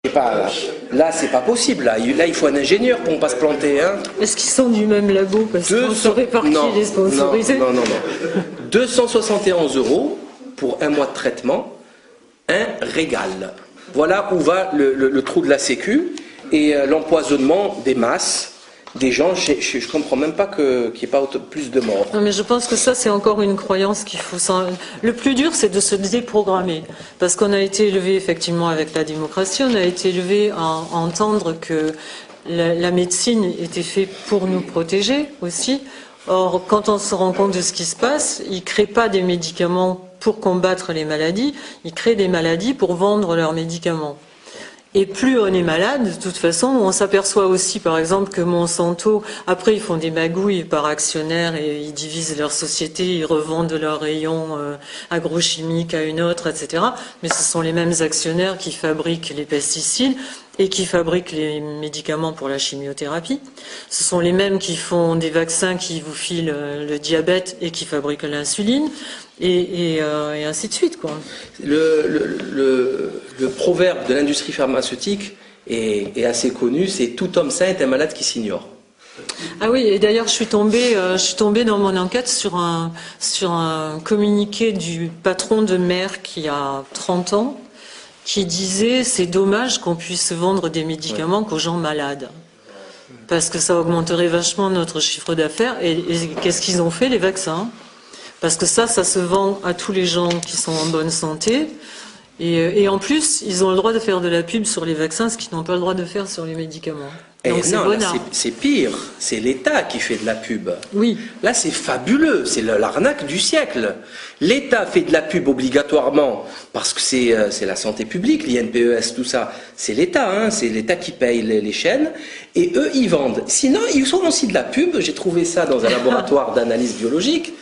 Là, c'est pas possible. Là, il faut un ingénieur pour ne pas se planter. Hein. Est-ce qu'ils sont du même labo? Parce qu'on ne saurait par qui il est sponsorisé. Non. 271 € pour un mois de traitement, un régal. Voilà où va le trou de la Sécu et l'empoisonnement des masses. Des gens, je ne comprends même pas qu'il n'y ait pas plus de morts. Non, mais je pense que ça, c'est encore une croyance qu'il faut... Le plus dur, c'est de se déprogrammer. Parce qu'on a été élevé, effectivement, avec la démocratie, on a été élevé à entendre que la médecine était faite pour nous protéger aussi. Or, quand on se rend compte de ce qui se passe, ils ne créent pas des médicaments pour combattre les maladies, ils créent des maladies pour vendre leurs médicaments. Et plus on est malade, de toute façon, on s'aperçoit aussi, par exemple, que Monsanto, après, ils font des magouilles par actionnaires et ils divisent leur société, ils revendent leurs rayons agrochimiques à une autre, etc. Mais ce sont les mêmes actionnaires qui fabriquent les pesticides et qui fabriquent les médicaments pour la chimiothérapie. Ce sont les mêmes qui font des vaccins qui vous filent le diabète et qui fabriquent l'insuline. Et ainsi de suite, quoi. Le proverbe de l'industrie pharmaceutique est assez connu, c'est « tout homme sain est un malade qui s'ignore ». Ah oui, et d'ailleurs je suis tombée dans mon enquête sur un communiqué du patron de Merck qui a 30 ans, qui disait « c'est dommage qu'on puisse vendre des médicaments qu'aux gens malades ». Parce que ça augmenterait vachement notre chiffre d'affaires. Et qu'est-ce qu'ils ont fait, les vaccins ? Parce que ça se vend à tous les gens qui sont en bonne santé. Et en plus, ils ont le droit de faire de la pub sur les vaccins, ce qu'ils n'ont pas le droit de faire sur les médicaments. Donc c'est pire, c'est l'État qui fait de la pub. Oui. Là, c'est fabuleux, c'est l'arnaque du siècle. L'État fait de la pub obligatoirement, parce que c'est la santé publique, l'INPES, tout ça. C'est l'État, hein, c'est l'État qui paye les chaînes, et eux, ils vendent. Sinon, ils font aussi de la pub, j'ai trouvé ça dans un laboratoire d'analyse biologique.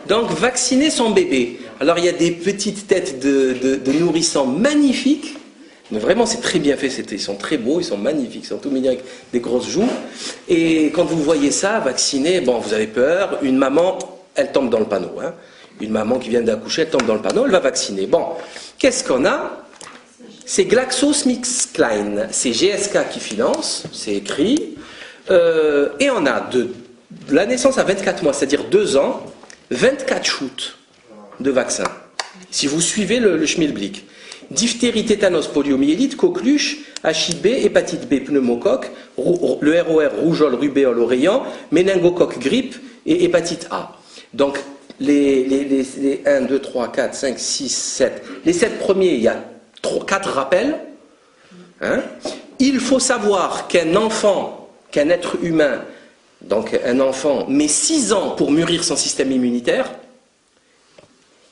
Donc, vacciner son bébé. Alors, il y a des petites têtes de nourrissons magnifiques. Mais vraiment, c'est très bien fait. Ils sont très beaux, ils sont magnifiques, ils sont tout mignons avec des grosses joues. Et quand vous voyez ça, vacciner, bon, vous avez peur. Une maman, elle tombe dans le panneau. Hein. Une maman qui vient d'accoucher, elle tombe dans le panneau, elle va vacciner. Bon, qu'est-ce qu'on a? C'est GlaxoSmithKline. C'est GSK qui finance, c'est écrit. Et on a de la naissance à 24 mois, c'est-à-dire 2 ans, 24 shoots de vaccins. Si vous suivez le schmilblick. Diphtérie, tétanos, poliomyélite, coqueluche, HIB, hépatite B, pneumocoque, le ROR, rougeole, rubéole, oreillan, méningocoque, grippe et hépatite A. Donc, les 1, 2, 3, 4, 5, 6, 7. Les 7 premiers, il y a 4 rappels. Hein. Il faut savoir qu'un enfant, qu'un être humain, donc un enfant, met 6 ans pour mûrir son système immunitaire.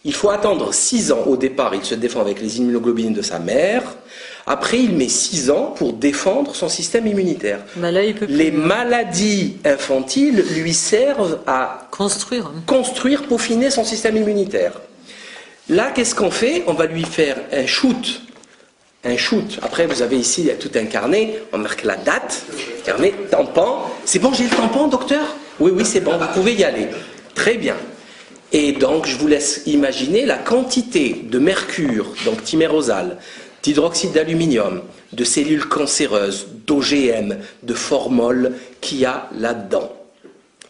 Il faut attendre 6 ans au départ, il se défend avec les immunoglobulines de sa mère. Après, il met 6 ans pour défendre son système immunitaire. Bah là, il peut plus. Les maladies infantiles lui servent à construire, peaufiner son système immunitaire. Là, qu'est-ce qu'on fait? On va lui faire un shoot. Un shoot. Après, vous avez ici, il y a tout un carnet. On marque la date. Carnet, tampon. C'est bon, j'ai le tampon, docteur? Oui, c'est bon, vous pouvez y aller. Très bien. Et donc, je vous laisse imaginer la quantité de mercure, donc thymérosal, d'hydroxyde d'aluminium, de cellules cancéreuses, d'OGM, de formol qu'il y a là-dedans.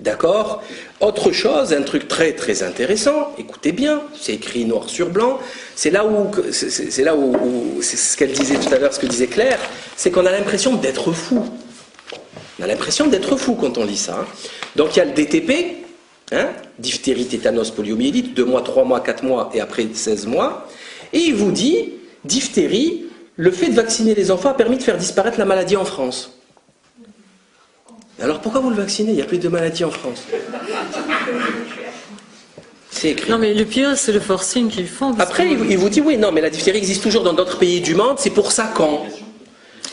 D'accord? Autre chose, un truc très très intéressant, écoutez bien, c'est écrit noir sur blanc, c'est ce qu'elle disait tout à l'heure, ce que disait Claire, c'est qu'on a l'impression d'être fou. On a l'impression d'être fou quand on lit ça. Hein. Donc il y a le DTP, hein, diphtérie, tétanos, poliomyélite, 2 mois, 3 mois, 4 mois et après 16 mois. Et il vous dit, diphtérie, le fait de vacciner les enfants a permis de faire disparaître la maladie en France. Alors pourquoi vous le vaccinez? Il n'y a plus de maladie en France. C'est écrit. Non mais le pire, c'est le forcing qu'ils font. Après, il vous dit, oui, non, mais la diphtérie existe toujours dans d'autres pays du monde, c'est pour ça qu'on...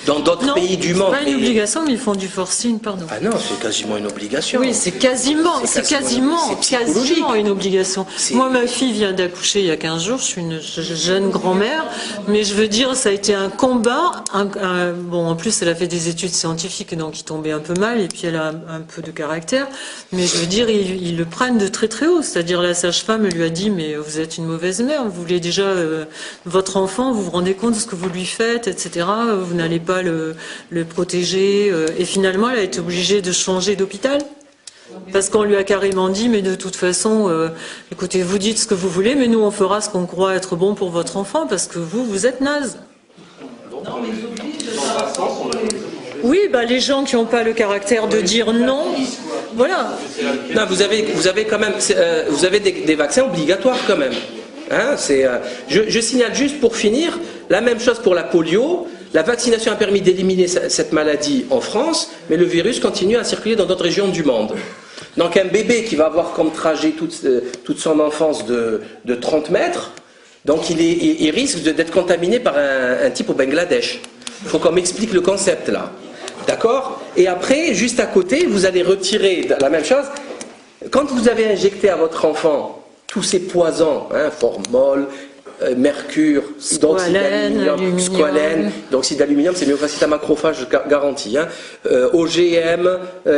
Dans d'autres pays du monde. C'est pas une obligation, mais ils font du forcing, pardon. Ah non, c'est quasiment une obligation. Oui, c'est quasiment une obligation. Moi, ma fille vient d'accoucher il y a 15 jours, je suis une jeune grand-mère, mais je veux dire, ça a été un combat. Bon, en plus, elle a fait des études scientifiques, donc il tombait un peu mal, et puis elle a un peu de caractère, mais je veux dire, ils le prennent de très très haut. C'est-à-dire, la sage-femme lui a dit, mais vous êtes une mauvaise mère, vous voulez déjà votre enfant, vous vous rendez compte de ce que vous lui faites, etc. Vous n'allez pas le protéger. Et finalement, elle a été obligée de changer d'hôpital. Parce qu'on lui a carrément dit, mais de toute façon, écoutez, vous dites ce que vous voulez, mais nous, on fera ce qu'on croit être bon pour votre enfant, parce que vous êtes naze. Oui, bah, les gens qui n'ont pas le caractère de dire non, voilà. Non, vous avez quand même, vous avez des vaccins obligatoires quand même. Hein, je signale juste pour finir, la même chose pour la polio. La vaccination a permis d'éliminer cette maladie en France, mais le virus continue à circuler dans d'autres régions du monde. Donc un bébé qui va avoir comme trajet toute son enfance de 30 mètres, donc il risque d'être contaminé par un type au Bangladesh. Il faut qu'on m'explique le concept là. D'accord? Et après, juste à côté, vous allez retirer la même chose. Quand vous avez injecté à votre enfant tous ces poisons, hein, formol, mercure, d'oxyde d'aluminium, squalène, d'oxyde d'aluminium, c'est myofasciite à macrophage garanti, hein, OGM,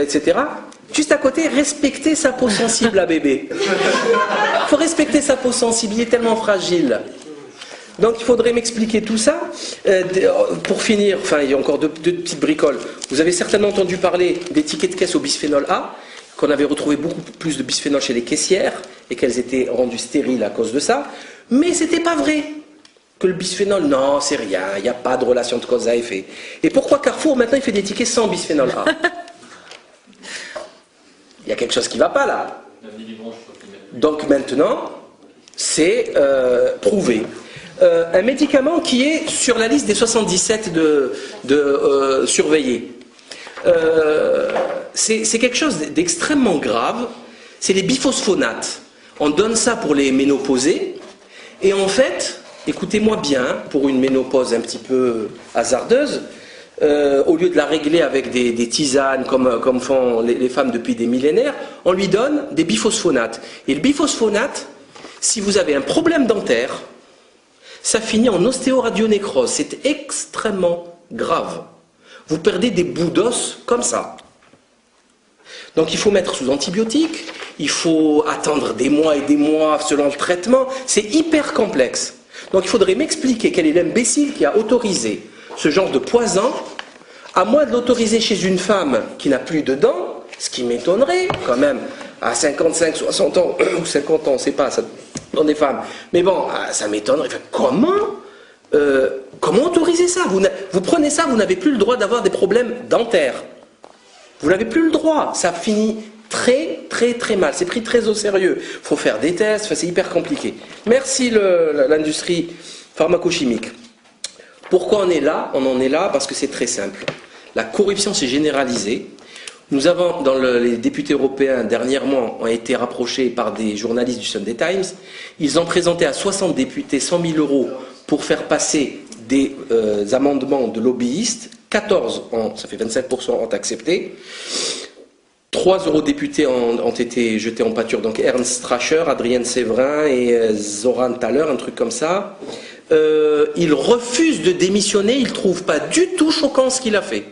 etc. Juste à côté, respectez sa peau sensible à bébé. Il faut respecter sa peau sensible, il est tellement fragile. Donc il faudrait m'expliquer tout ça. Pour finir, enfin il y a encore deux petites bricoles. Vous avez certainement entendu parler des tickets de caisse au bisphénol A, qu'on avait retrouvé beaucoup plus de bisphénol chez les caissières et qu'elles étaient rendues stériles à cause de ça. Mais c'était pas vrai que le bisphénol, non, c'est rien, il n'y a pas de relation de cause à effet. Et pourquoi Carrefour maintenant il fait des tickets sans bisphénol A? Il y a quelque chose qui ne va pas là. Donc maintenant, c'est prouvé. Un médicament qui est sur la liste des 77 surveillés. C'est quelque chose d'extrêmement grave. C'est les biphosphonates. On donne ça pour les ménopausés. Et en fait, écoutez-moi bien, pour une ménopause un petit peu hasardeuse, au lieu de la régler avec des tisanes comme font les femmes depuis des millénaires, on lui donne des biphosphonates. Et le biphosphonate, si vous avez un problème dentaire, ça finit en ostéoradionécrose. C'est extrêmement grave. Vous perdez des bouts d'os comme ça. Donc il faut mettre sous antibiotiques, il faut attendre des mois et des mois selon le traitement. C'est hyper complexe. Donc il faudrait m'expliquer quel est l'imbécile qui a autorisé ce genre de poison, à moins de l'autoriser chez une femme qui n'a plus de dents, ce qui m'étonnerait quand même, à 55, 60 ans, ou 50 ans, on ne sait pas, ça dans des femmes. Mais bon, ça m'étonnerait. Enfin, comment autoriser ça? Vous prenez ça, vous n'avez plus le droit d'avoir des problèmes dentaires. Vous n'avez plus le droit. Ça finit très, très, très mal. C'est pris très au sérieux. Il faut faire des tests, enfin, c'est hyper compliqué. Merci l'industrie pharmacochimique. Pourquoi on est là? On en est là parce que c'est très simple. La corruption s'est généralisée. Nous avons, les députés européens, dernièrement, ont été rapprochés par des journalistes du Sunday Times. Ils ont présenté à 60 députés 100 000 € pour faire passer des amendements de lobbyistes. 14, ça fait 27%, ont accepté. 3 eurodéputés ont été jetés en pâture. Donc Ernst Stracher, Adrienne Séverin et Zoran Thaler, un truc comme ça. Il refuse de démissionner. Il ne trouve pas du tout choquant ce qu'il a fait.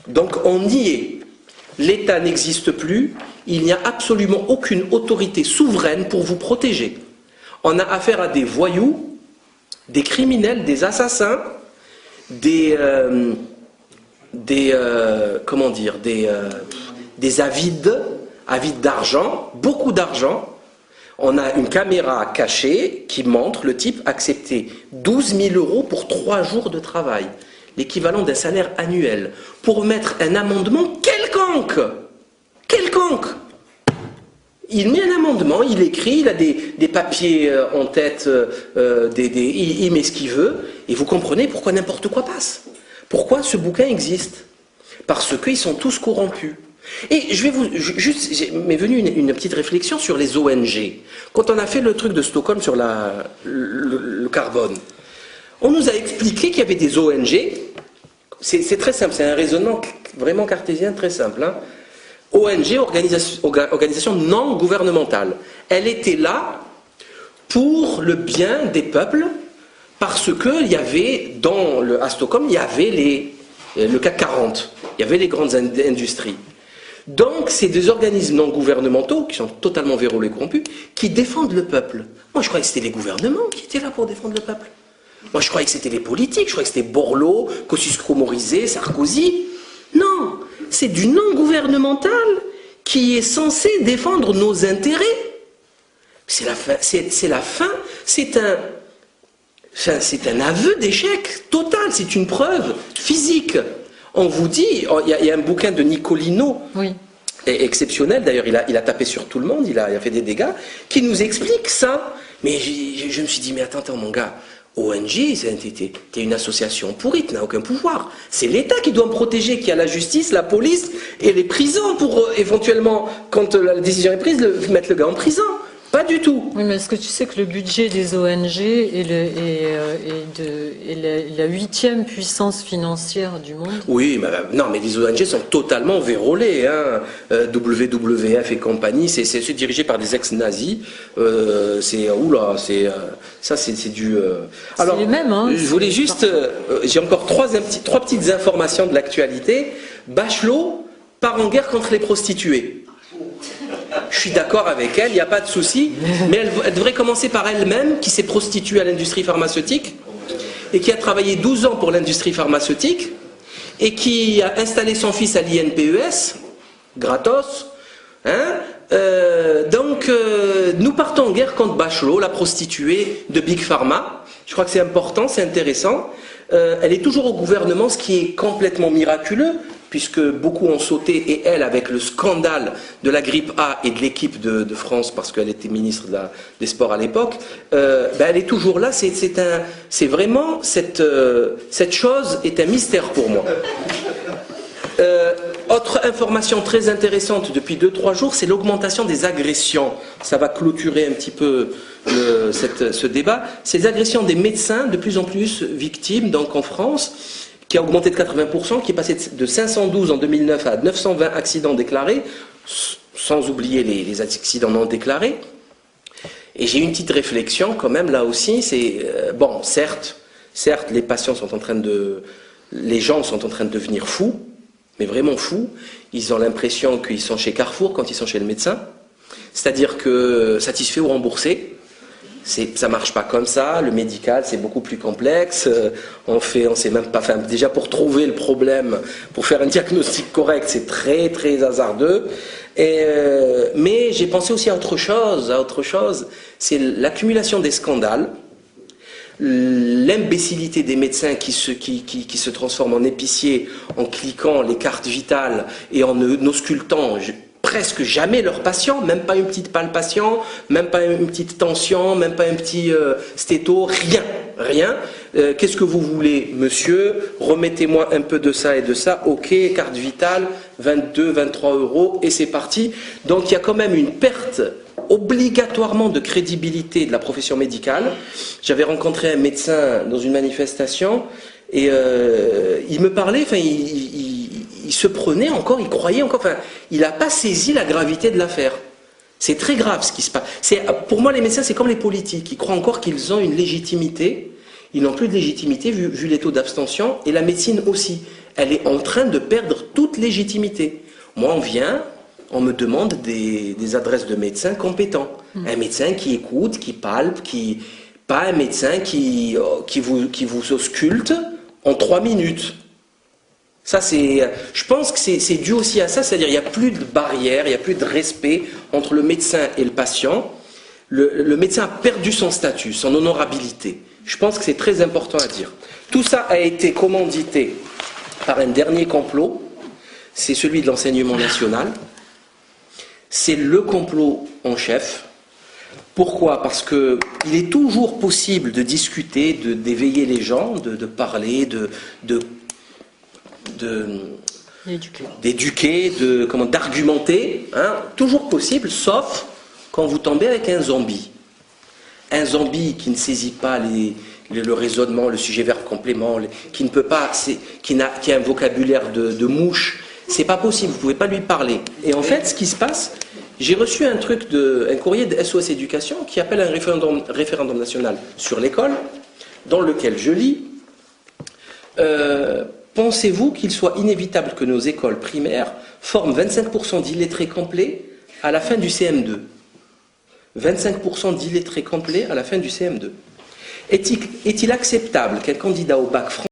Donc on y est. L'État n'existe plus. Il n'y a absolument aucune autorité souveraine pour vous protéger. On a affaire à des voyous, des criminels, des assassins, des avides d'argent, beaucoup d'argent. On a une caméra cachée qui montre le type accepter 12 000 € pour 3 jours de travail, l'équivalent d'un salaire annuel, pour mettre un amendement quelconque. Il met un amendement, il écrit, il a des papiers en tête, il met ce qu'il veut, et vous comprenez pourquoi n'importe quoi passe. Pourquoi ce bouquin existe? Parce qu'ils sont tous corrompus. Et m'est venue une petite réflexion sur les ONG. Quand on a fait le truc de Stockholm sur le carbone, On nous a expliqué qu'il y avait des ONG, c'est très simple, c'est un raisonnement vraiment cartésien très simple. Hein. ONG, organisation non gouvernementale. Elle était là pour le bien des peuples, parce qu'il y avait, à Stockholm, il y avait le CAC 40, il y avait les grandes industries. Donc, c'est des organismes non gouvernementaux, qui sont totalement vérolés et corrompus, qui défendent le peuple. Moi, je croyais que c'était les gouvernements qui étaient là pour défendre le peuple. Moi, je croyais que c'était les politiques, je croyais que c'était Borloo, Kosciusko-Morizet, Sarkozy. Non, c'est du non gouvernemental qui est censé défendre nos intérêts. C'est la fin, c'est un aveu d'échec total, c'est une preuve physique. On vous dit, il y a un bouquin de Nicolino, oui, exceptionnel d'ailleurs, il a tapé sur tout le monde, il a fait des dégâts, qui nous explique ça. Mais je me suis dit, mais attends mon gars, ONG, t'es une association pourrie, tu n'as aucun pouvoir. C'est l'État qui doit me protéger, qui a la justice, la police et les prisons pour éventuellement, quand la décision est prise, mettre le gars en prison. Pas du tout. Oui, mais est-ce que tu sais que le budget des ONG est la 8e puissance financière du monde? Oui, mais, non, mais les ONG sont totalement vérolées. Hein. WWF et compagnie, c'est dirigé par des ex-nazis. Ça c'est du... Alors, les mêmes, hein, je voulais juste... j'ai encore trois petites informations de l'actualité. Bachelot part en guerre contre les prostituées. Je suis d'accord avec elle, il n'y a pas de souci, mais elle devrait commencer par elle-même, qui s'est prostituée à l'industrie pharmaceutique, et qui a travaillé 12 ans pour l'industrie pharmaceutique, et qui a installé son fils à l'INPES, gratos. Hein, nous partons en guerre contre Bachelot, la prostituée de Big Pharma. Je crois que c'est important, c'est intéressant. Elle est toujours au gouvernement, ce qui est complètement miraculeux, puisque beaucoup ont sauté, et elle, avec le scandale de la grippe A et de l'équipe de France, parce qu'elle était ministre des Sports à l'époque, elle est toujours là. C'est vraiment, cette chose est un mystère pour moi. Autre information très intéressante depuis 2-3 jours, c'est l'augmentation des agressions. Ça va clôturer un petit peu ce débat. Ces agressions des médecins, de plus en plus victimes, donc en France, qui a augmenté de 80%, qui est passé de 512 en 2009 à 920 accidents déclarés, sans oublier les accidents non déclarés. Et j'ai une petite réflexion quand même là aussi, c'est, bon, certes, les gens sont en train de devenir fous, mais vraiment fous. Ils ont l'impression qu'ils sont chez Carrefour quand ils sont chez le médecin, c'est-à-dire que satisfait ou remboursé. Ça marche pas comme ça, le médical c'est beaucoup plus complexe, on sait même pas, enfin, déjà pour trouver le problème, pour faire un diagnostic correct, c'est très très hasardeux. Mais j'ai pensé aussi à autre chose, c'est l'accumulation des scandales, l'imbécilité des médecins qui se transforment en épiciers en cliquant les cartes vitales et en auscultant presque jamais leurs patients, même pas une petite palpation, même pas une petite tension, même pas un petit stéto, rien. Qu'est-ce que vous voulez, monsieur? Remettez-moi un peu de ça et de ça. Ok, carte vitale, 22, 23 euros, et c'est parti. Donc il y a quand même une perte obligatoirement de crédibilité de la profession médicale. J'avais rencontré un médecin dans une manifestation, et il me parlait, enfin, il se prenait encore, il croyait encore, enfin, il n'a pas saisi la gravité de l'affaire. C'est très grave ce qui se passe. Pour moi, les médecins, c'est comme les politiques. Ils croient encore qu'ils ont une légitimité. Ils n'ont plus de légitimité vu les taux d'abstention. Et la médecine aussi. Elle est en train de perdre toute légitimité. Moi, on me demande des adresses de médecins compétents. Un médecin qui écoute, qui palpe, pas un médecin qui vous ausculte en 3 minutes. Ça, je pense que c'est dû aussi à ça, c'est-à-dire il n'y a plus de barrière, il n'y a plus de respect entre le médecin et le patient. Le médecin a perdu son statut, son honorabilité. Je pense que c'est très important à dire. Tout ça a été commandité par un dernier complot, c'est celui de l'enseignement national. C'est le complot en chef. Pourquoi? Parce qu'il est toujours possible de discuter, d'éveiller les gens, de parler, d'éduquer, d'argumenter, hein, toujours possible, sauf quand vous tombez avec un zombie. Un zombie qui ne saisit pas le raisonnement, le sujet verbe complément, qui ne peut pas, qui a un vocabulaire de mouche. C'est pas possible, vous pouvez pas lui parler. Et en fait, ce qui se passe, j'ai reçu un courrier de SOS Éducation qui appelle un référendum national sur l'école, dans lequel je lis pensez-vous qu'il soit inévitable que nos écoles primaires forment 25% d'illettrés complets à la fin du CM2 ? 25% d'illettrés complets à la fin du CM2. Est-il acceptable qu'un candidat au bac